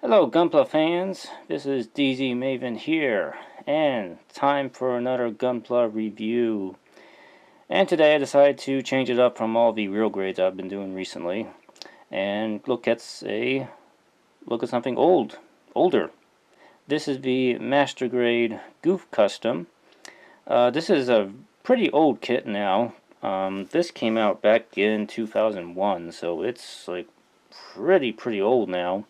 Hello Gunpla fans, this is DZ Maven here, and time for another Gunpla review. And today I decided to change it up from all the real grades I've been doing recently, and look at something older. This is the Master Grade Gouf Custom. This is a pretty old kit now. This came out back in 2001, so it's like pretty old now.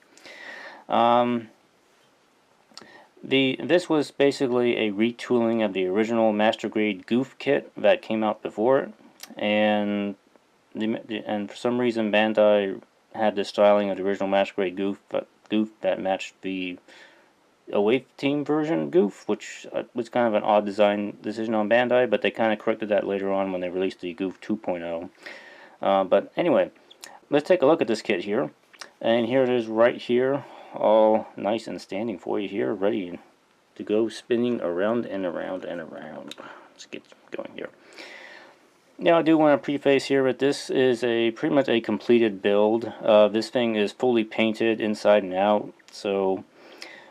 This was basically a retooling of the original Master Grade Gouf kit that came out before it, and for some reason Bandai had the styling of the original Master Grade Gouf that matched the away team version Gouf, which was kind of an odd design decision on Bandai, but they kind of corrected that later on when they released the Gouf 2.0. But anyway, let's take a look at this kit here, and here it is right here, all nice and standing for you here, ready to go spinning around and around and around. Let's get going here. Now I do want to preface here that this is pretty much a completed build. This thing is fully painted inside and out, so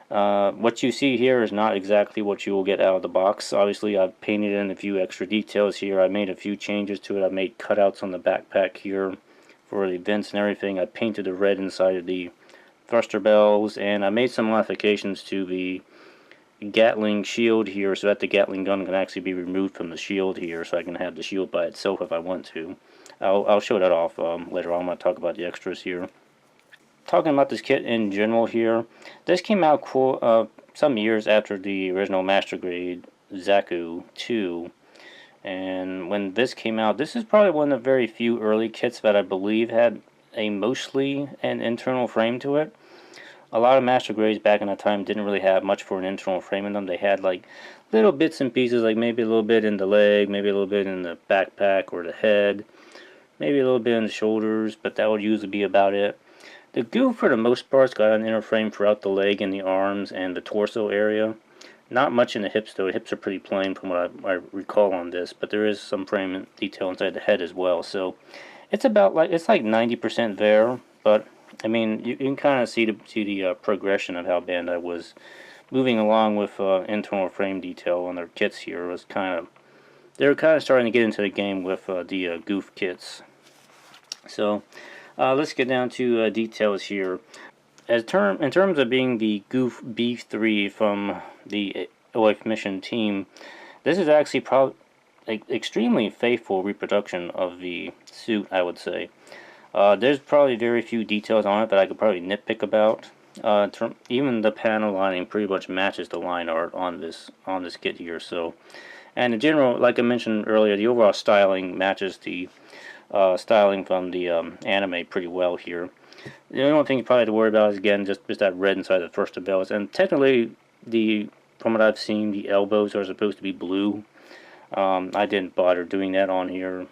what you see here is not exactly what you will get out of the box. Obviously I've painted in a few extra details here. I made a few changes to it. I made cutouts on the backpack here for the vents and everything. I painted the red inside of the thruster bells, and I made some modifications to the gatling shield here so that the gatling gun can actually be removed from the shield here, so I can have the shield by itself if I want to. I'll show that off later on. I'm going to talk about the extras here. Talking about this kit in general here, this came out some years after the original Master Grade Zaku 2, and when this came out, this is probably one of the very few early kits that I believe had mostly an internal frame to it. A lot of Master Grades back in that time didn't really have much for an internal frame in them. They had like little bits and pieces, like maybe a little bit in the leg, maybe a little bit in the backpack or the head, maybe a little bit in the shoulders, but that would usually be about it. The Gouf, for the most part, has got an inner frame throughout the leg and the arms and the torso area. Not much in the hips, though. The hips are pretty plain from what I recall on this, but there is some frame detail inside the head as well. So it's about like 90% there, but I mean you can kind of see the progression of how Bandai was moving along with internal frame detail on their kits here. They were kind of starting to get into the game with the Gouf kits. So let's get down to details here. In terms of being the Gouf B3 from the OF Mission team, this is actually probably extremely faithful reproduction of the suit, I would say. There's probably very few details on it that I could probably nitpick about. Even the panel lining pretty much matches the line art on this kit here. So, and in general, like I mentioned earlier, the overall styling matches the styling from the anime pretty well here. The only thing you probably have to worry about is again just that red inside the thruster bells, and technically from what I've seen, the elbows are supposed to be blue. I didn't bother doing that on here.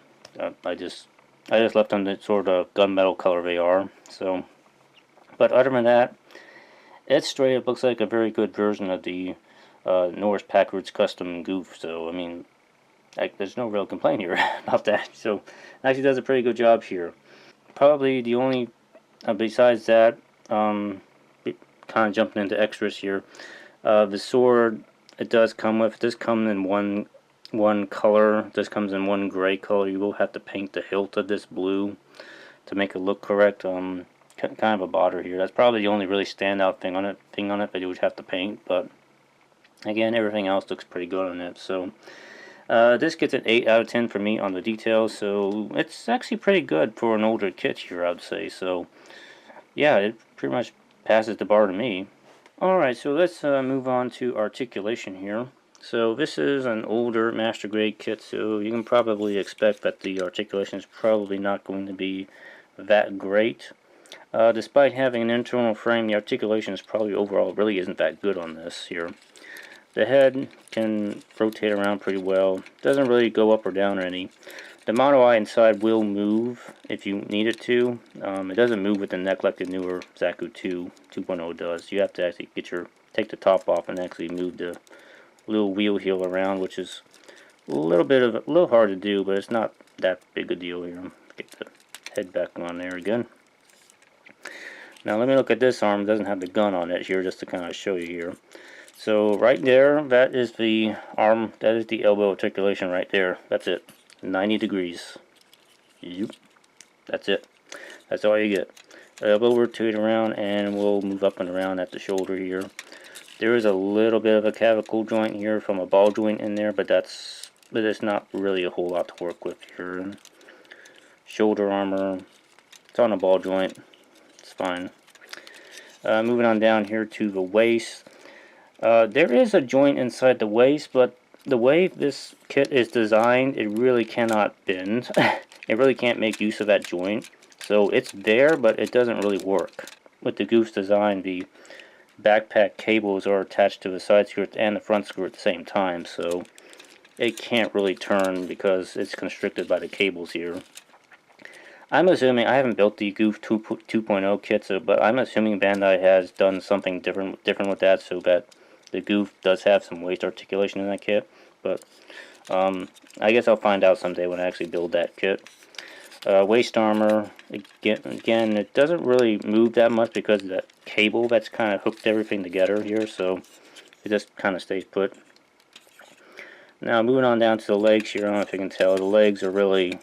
I just left them the sort of gunmetal color they are. So, but other than that, it straight up looks like a very good version of the Norris Packard's custom Gouf. So I mean, there's no real complaint here about that. So it actually does a pretty good job here. Probably the only besides that, kind of jumping into extras here, the sword does come in one color. This comes in one gray color. You will have to paint the hilt of this blue to make it look correct. Kind of a bother here. That's probably the only really standout thing on it that you would have to paint. But again, everything else looks pretty good on it. So this gets an 8 out of 10 for me on the details. So it's actually pretty good for an older kit here, I'd say. So yeah, it pretty much passes the bar to me. Alright, so let's move on to articulation here. So this is an older Master Grade kit, so you can probably expect that the articulation is probably not going to be that great. Despite having an internal frame, the articulation is probably overall really isn't that good on this here. The head can rotate around pretty well. Doesn't really go up or down or any. The mono eye inside will move if you need it to. It doesn't move with the neck like the newer Zaku 2.0 does. You have to actually take the top off and actually move the little wheel heel around, which is a little hard to do, but it's not that big a deal here. Get the head back on there again. Now let me look at this arm. It doesn't have the gun on it here, just to kind of show you here. So right there, that is the arm, that is the elbow articulation right there. That's it. 90 degrees. Yep. That's it. That's all you get. Elbow rotate around, and we'll move up and around at the shoulder here. There is a little bit of a clavicle joint here from a ball joint in there, but it's not really a whole lot to work with here. Shoulder armor, it's on a ball joint. It's fine. Moving on down here to the waist. There is a joint inside the waist, but the way this kit is designed, it really cannot bend. It really can't make use of that joint. So it's there, but it doesn't really work. With the Gouf's design, the backpack cables are attached to the side skirt and the front skirt at the same time, so it can't really turn because it's constricted by the cables here. I'm assuming, I haven't built the Gouf 2.0 kit, but I'm assuming Bandai has done something different with that, so that the Gouf does have some waist articulation in that kit. But I guess I'll find out someday when I actually build that kit. Waist armor, again, it doesn't really move that much because of that cable that's kind of hooked everything together here, so it just kind of stays put. Now moving on down to the legs here, I don't know if you can tell, the legs are really,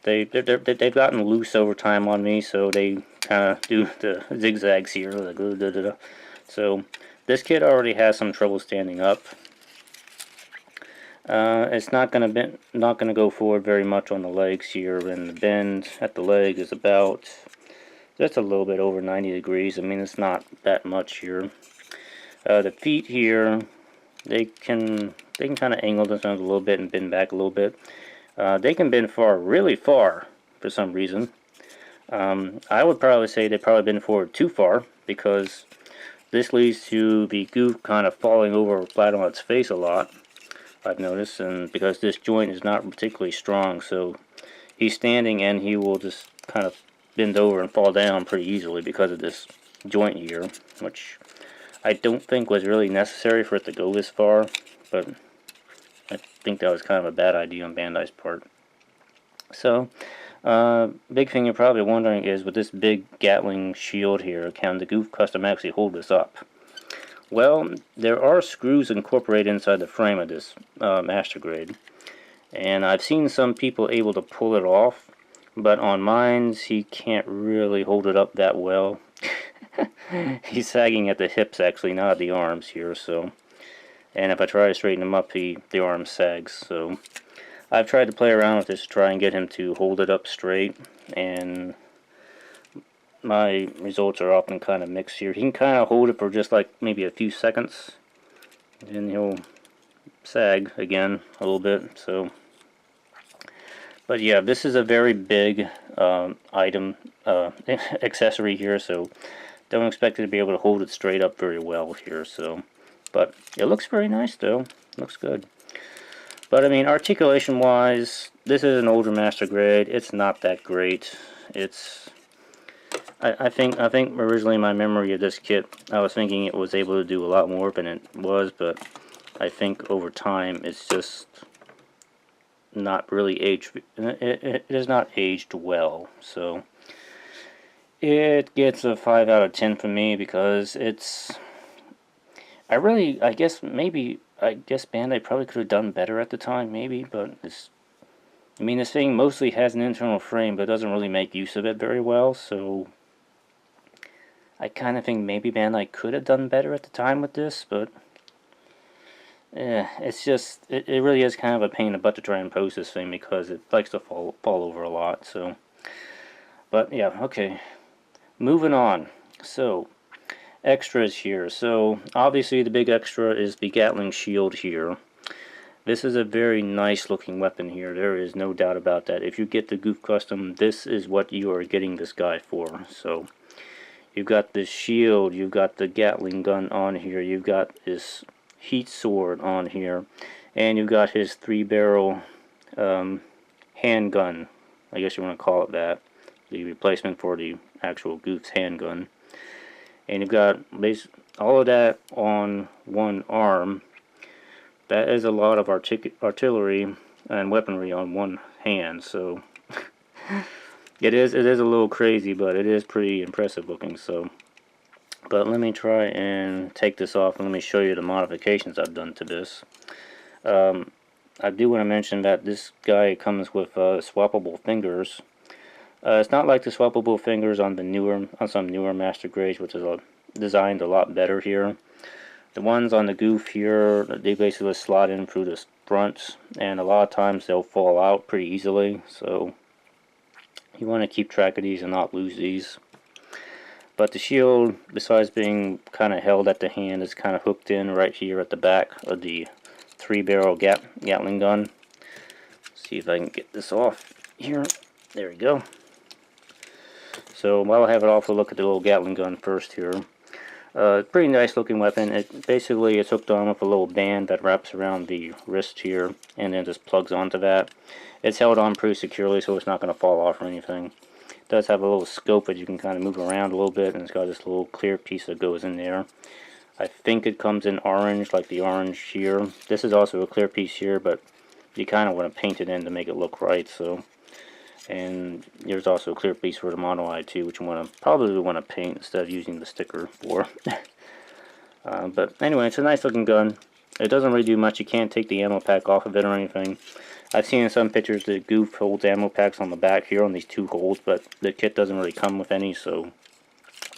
they've gotten loose over time on me, so they kind of do the zigzags here, like, so this kit already has some trouble standing up. It's not gonna go forward very much on the legs here, and the bend at the leg is about just a little bit over 90 degrees. I mean, it's not that much here. The feet here, they can kind of angle themselves a little bit and bend back a little bit. They can bend really far for some reason. I would probably say they probably bend forward too far, because this leads to the Gouf kind of falling over flat on its face a lot, I've noticed, and because this joint is not particularly strong, so he's standing and he will just kind of bend over and fall down pretty easily because of this joint here, which I don't think was really necessary for it to go this far, but I think that was kind of a bad idea on Bandai's part. So, big thing you're probably wondering is, with this big gatling shield here, can the Gouf Custom actually hold this up? Well, there are screws incorporated inside the frame of this Master Grade, and I've seen some people able to pull it off, but on mine's he can't really hold it up that well. He's sagging at the hips actually, not at the arms here, so, and if I try to straighten him up, the arm sags. So I've tried to play around with this to try and get him to hold it up straight, and my results are often kind of mixed here. He can kind of hold it for just like maybe a few seconds, and he'll sag again a little bit. So, but yeah, this is a very big item, accessory here, so don't expect it to be able to hold it straight up very well here. So, but it looks very nice though. Looks good. But I mean, articulation wise, this is an older Master Grade. It's not that great. It's I think originally my memory of this kit, I was thinking it was able to do a lot more than it was, but I think over time it's just not really aged. It is not aged well, so it gets a 5 out of 10 from me, because it's, I guess Bandai probably could have done better at the time, maybe, but it's, I mean, this thing mostly has an internal frame, but doesn't really make use of it very well, so I kind of think maybe Bandai could have done better at the time with this, but it's just, it really is kind of a pain in the butt to try and pose this thing, because it likes to fall over a lot, so. But yeah, okay. Moving on. So, extras here. So, obviously the big extra is the Gatling shield here. This is a very nice looking weapon here. There is no doubt about that. If you get the Gouf Custom, this is what you are getting this guy for. So, you've got this shield, you've got the Gatling gun on here, you've got this heat sword on here, and you've got his 3-barrel handgun, I guess you want to call it that, the replacement for the actual Gouf's handgun. And you've got all of that on one arm. That is a lot of artillery and weaponry on one hand, so It is a little crazy, but it is pretty impressive looking. So, but let me try and take this off and let me show you the modifications I've done to this. I do want to mention that this guy comes with swappable fingers. It's not like the swappable fingers on some newer master grades, which is designed a lot better here. The ones on the Gouf here, they basically slot in through the fronts, and a lot of times they'll fall out pretty easily. So you want to keep track of these and not lose these. But the shield, besides being kind of held at the hand, is kind of hooked in right here at the back of the 3-barrel gatling gun. See if I can get this off here. There we go. So while I have it off, we'll look at the little gatling gun first here. Pretty nice looking weapon. It's hooked on with a little band that wraps around the wrist here, and then just plugs onto that. It's held on pretty securely, so it's not going to fall off or anything. It does have a little scope that you can kind of move around a little bit, and it's got this little clear piece that goes in there. I think it comes in orange, like the orange here. This is also a clear piece here, but you kind of want to paint it in to make it look right. So, and there's also a clear piece for the mono eye too, which you probably want to paint instead of using the sticker for. But anyway, it's a nice looking gun. It doesn't really do much. You can't take the ammo pack off of it or anything. I've seen in some pictures that Gouf holds ammo packs on the back here on these two holes, but the kit doesn't really come with any, so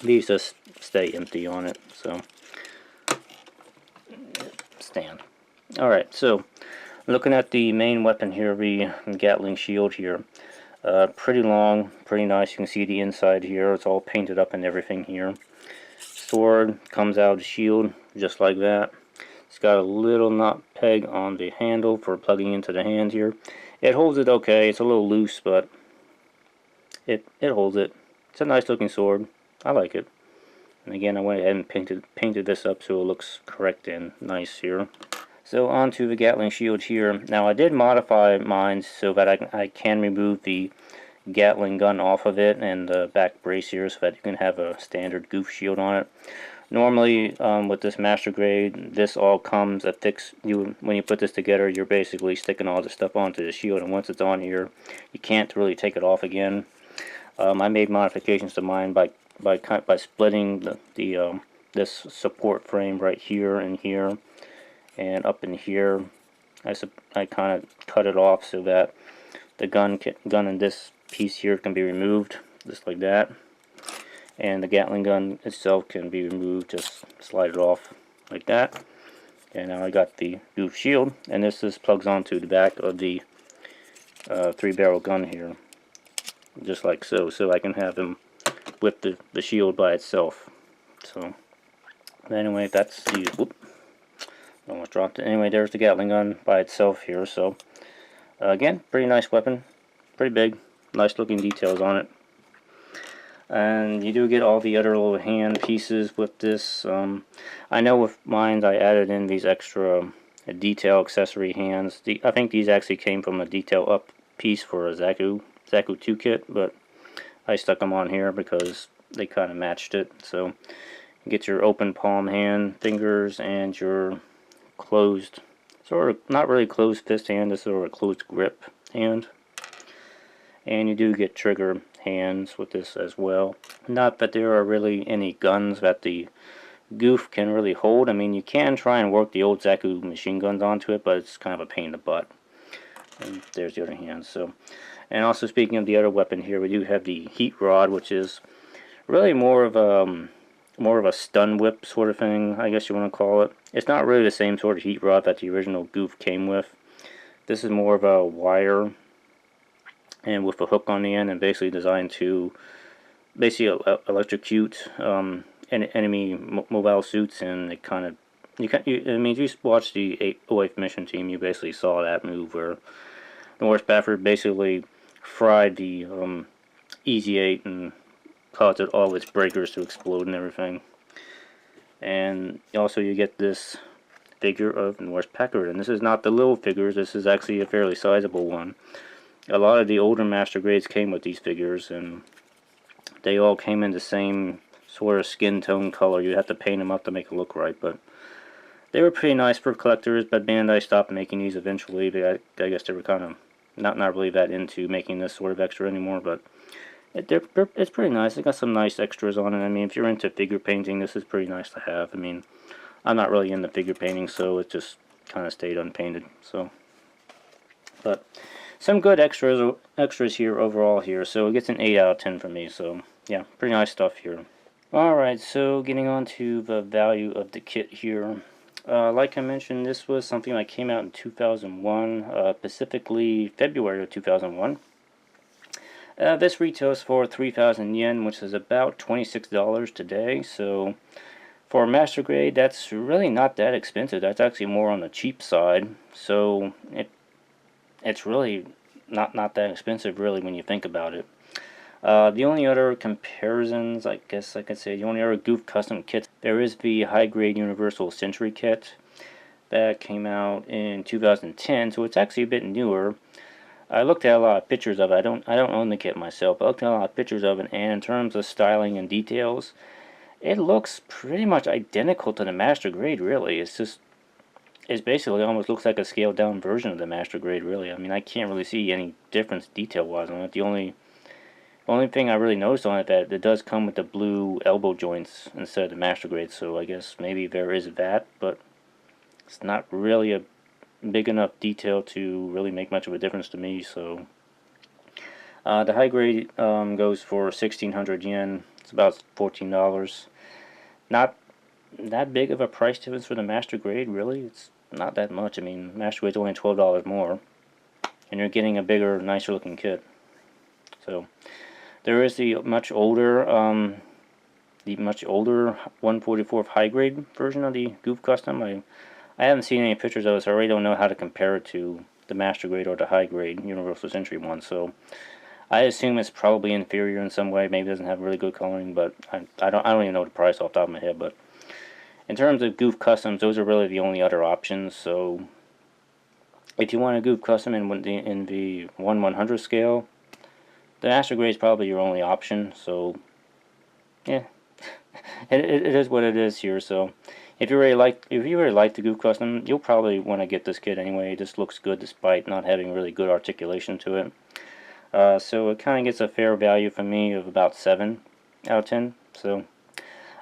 these just stay empty on it. So stand. Alright, so looking at the main weapon here, the Gatling shield here. Pretty long, pretty nice. You can see the inside here. It's all painted up and everything here. Sword comes out of the shield just like that. It's got a little nut peg on the handle for plugging into the hand here. It holds it okay. It's a little loose, but it holds it. It's a nice looking sword. I like it. And again, I went ahead and painted this up so it looks correct and nice here. So onto the Gatling shield here. Now I did modify mine so that I can remove the Gatling gun off of it and the back brace here so that you can have a standard Gouf shield on it. Normally with this master grade, this all comes affixed. When you put this together, you're basically sticking all the stuff onto the shield, and once it's on here, you can't really take it off again. I made modifications to mine by splitting this support frame right here and here. And up in here, I kind of cut it off so that the gun in this piece here can be removed, just like that. And the Gatling gun itself can be removed, just slide it off like that. And now I got the Gouf shield, and this just plugs onto the back of the 3-barrel gun here, just like so. So I can have him with the shield by itself. So anyway, that's the whoop. Almost dropped it. Anyway, there's the Gatling gun by itself here. So again, pretty nice weapon, pretty big, nice looking details on it. And you do get all the other little hand pieces with this. I know with mine I added in these extra detail accessory hands. I think these actually came from a detail up piece for a Zaku 2 kit, but I stuck them on here because they kind of matched it. So you get your open palm hand fingers and your closed, sort of not really closed fist hand, this is sort of a closed grip hand. And you do get trigger hands with this as well. Not that there are really any guns that the Gouf can really hold. I mean, you can try and work the old Zaku machine guns onto it, but it's kind of a pain in the butt. And there's the other hand. So, and also speaking of the other weapon here, we do have the heat rod, which is really more of a stun whip sort of thing, I guess you want to call it. It's not really the same sort of heat rod that the original Gouf came with. This is more of a wire and with a hook on the end, and basically designed to electrocute enemy mobile suits. And it kind of, I mean, if you watch the OVA Mission Team, you basically saw that move where Norris Bafford basically fried the EZ-8 and caused all its breakers to explode and everything. And also you get this figure of Norris Packard, and this is not the little figures, this is actually a fairly sizable one. A lot of the older master grades came with these figures, and they all came in the same sort of skin tone color. You have to paint them up to make it look right, but they were pretty nice for collectors. But Bandai stopped making these eventually. I guess they were kind of not really that into making this sort of extra anymore, but it's pretty nice. It got some nice extras on it. I mean, if you're into figure painting, this is pretty nice to have. I mean, I'm not really into figure painting, so it just kind of stayed unpainted. So, but some good extras here overall here. So it gets an 8 out of 10 for me. So yeah, pretty nice stuff here. Alright, so getting on to the value of the kit here. Like I mentioned, this was something that came out in 2001, specifically February of 2001. This retails for 3,000 yen, which is about $26 today. So for master grade, that's really not that expensive. That's actually more on the cheap side. So it's really not that expensive, really, when you think about it. The only other comparisons, I guess I could say, the only other Gouf custom kits, there is the high-grade Universal Century kit that came out in 2010, so it's actually a bit newer. I looked at a lot of pictures of it. I don't own the kit myself. I looked at a lot of pictures of it, and in terms of styling and details, it looks pretty much identical to the master grade, really. It's basically almost looks like a scaled down version of the master grade, really. I mean, I can't really see any difference detail-wise on it. The only thing I really noticed on it that it does come with the blue elbow joints instead of the master grade, so I guess maybe there is that, but it's not really a big enough detail to really make much of a difference to me. So the high grade goes for 1,600 yen. It's about $14. Not that big of a price difference for the master grade, really. It's not that much. I mean, master grade's only $12 more, and you're getting a bigger, nicer looking kit. So there is the much older 1/44 high grade version of the Gouf Custom. I haven't seen any pictures of it, so I really don't know how to compare it to the master grade or the high grade Universal Century one. So I assume it's probably inferior in some way. Maybe it doesn't have really good coloring, but I don't even know the price off the top of my head. But in terms of Gouf Customs, those are really the only other options. So if you want a Gouf Custom in the 1/100 scale, the master grade is probably your only option. So yeah, it is what it is here. So if you really like the Gouf Custom, you'll probably want to get this kit anyway. It just looks good despite not having really good articulation to it. So it kind of gets a fair value for me of about 7 out of 10. So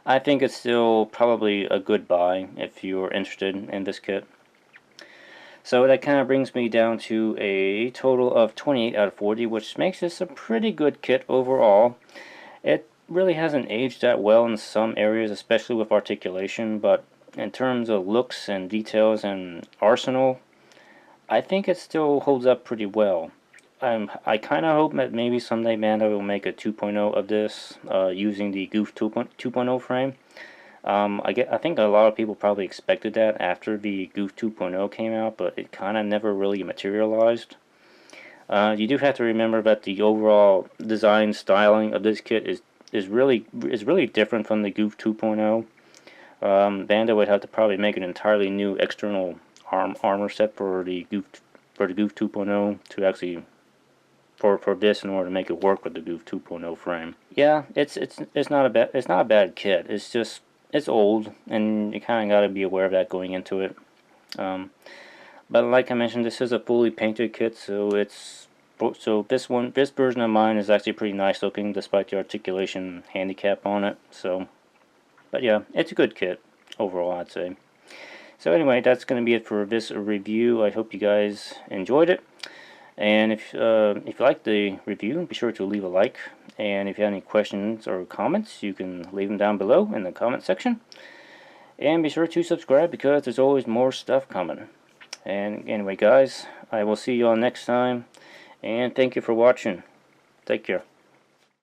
I think it's still probably a good buy if you're interested in this kit. So that kind of brings me down to a total of 28 out of 40, which makes this a pretty good kit overall. It really hasn't aged that well in some areas, especially with articulation, but in terms of looks and details and arsenal, I think it still holds up pretty well. I kind of hope that maybe someday Bandai will make a 2.0 of this using the Gouf 2.0 frame. I think a lot of people probably expected that after the Gouf 2.0 came out, but it kind of never really materialized. You do have to remember that the overall design styling of this kit is really different from the Gouf 2.0. Bandai would have to probably make an entirely new external armor set for the Gouf 2.0 to actually for this in order to make it work with the Gouf 2.0 frame. Yeah, it's not a bad kit. It's just it's old, and you kind of got to be aware of that going into it. But like I mentioned, this is a fully painted kit, so this version of mine is actually pretty nice looking despite the articulation handicap on it. So, but yeah, it's a good kit overall, I'd say. So anyway, that's going to be it for this review. I hope you guys enjoyed it. And if you like the review, be sure to leave a like. And if you have any questions or comments, you can leave them down below in the comment section. And be sure to subscribe because there's always more stuff coming. And anyway, guys, I will see you all next time. And thank you for watching. Take care.